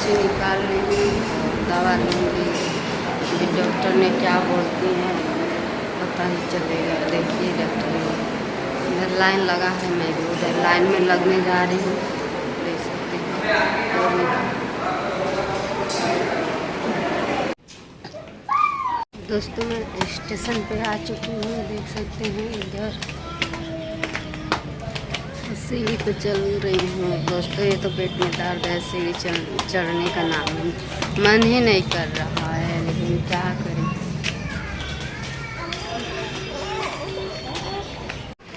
पर्ची निकाल रही हूँ और दवा लूँगी। अभी डॉक्टर ने क्या बोलती हैं पता नहीं चलेगा। देखिए डॉक्टर इधर लाइन लगा है, मैं भी उधर लाइन में लगने जा रही हूँ, देख सकते हैं। दोस्तों मैं स्टेशन पे आ चुकी हूँ, देख सकते हैं इधर सीढ़ी पे चल रही हूँ। दोस्तों ये तो पेट में दर्द है, सीढ़ी चढ़ने का नाम मन ही नहीं कर रहा है, लेकिन क्या करें।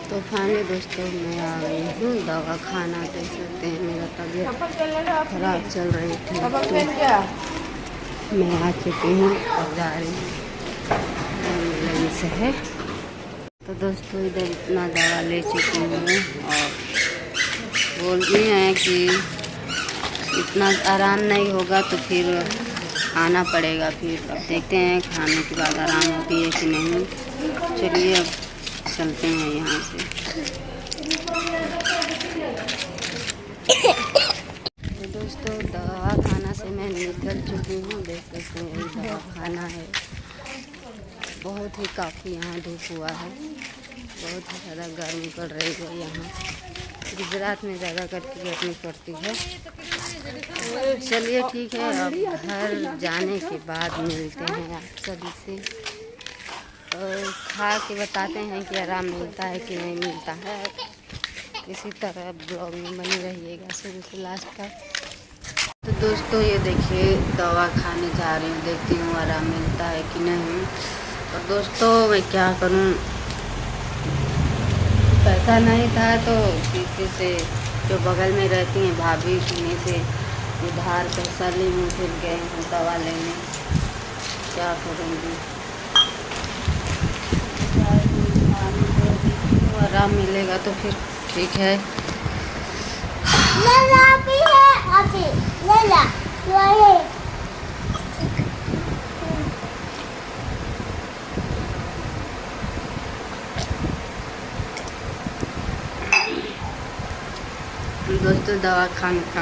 तो फाइनली दोस्तों मैं आ गई हूँ दवा खाना। देख सकते हैं मेरा तबीयत खराब चल रही थी, तो मैं आ चुकी हूँ और जा रही हूँ से है। तो दोस्तों इधर इतना दवा ले चुकी हूँ और बोल रही हैं कि इतना आराम नहीं होगा तो फिर आना पड़ेगा। फिर अब देखते हैं खाने के बाद आराम होती है कि नहीं। चलिए अब चलते हैं यहाँ से। तो दोस्तों दवा खाना से मैं निकल चुकी हूँ, देख सकते हैं यही दवा खाना है। बहुत ही काफ़ी यहाँ धूप हुआ है, बहुत ही ज़्यादा गर्मी पड़ रही है यहाँ। गुजरात में ज़्यादा करके गर्मी पड़ती है। चलिए ठीक है, अब घर जाने के बाद मिलते हैं आप सभी से और खा के बताते हैं कि आराम मिलता है कि नहीं मिलता है। इसी तरह ब्लॉग में बने रहिएगा शुरू से लास्ट तक। तो दोस्तों ये देखिए दवा खाने जा रही हूँ, देखती हूँ आराम मिलता है कि नहीं। और दोस्तों मैं क्या करूं, पैसा नहीं था तो किसी से जो बगल में रहती हैं भाभी उन्हीं से उधार पैसा ली हूँ, फिर गए हूँ दवा लेने। क्या करूँगी, आराम मिलेगा तो फिर ठीक है। दोस्तों दवा खाने का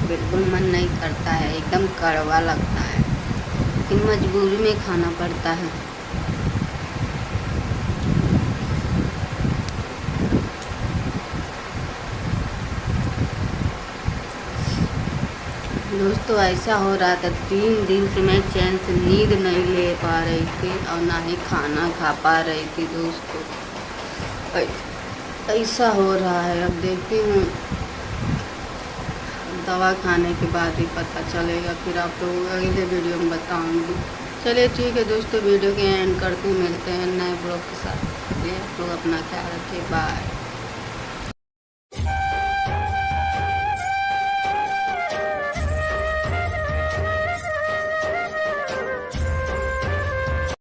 बिल्कुल मन नहीं करता है, एकदम कड़वा लगता है, लेकिन मजबूरी में खाना पड़ता है। दोस्तों ऐसा हो रहा था 3 दिन से मैं चैन से नींद नहीं ले पा रही थी और ना ही खाना खा पा रही थी। दोस्तों ऐसा हो रहा है, अब देखती हूँ दवा खाने के बाद ही पता चलेगा, फिर आप लोग अगले वीडियो में बताऊँगी। चलिए ठीक है दोस्तों, वीडियो के एंड करते हैं, मिलते हैं नए ब्लॉग के साथ। आप लोग अपना ख्याल रखिए, बाय।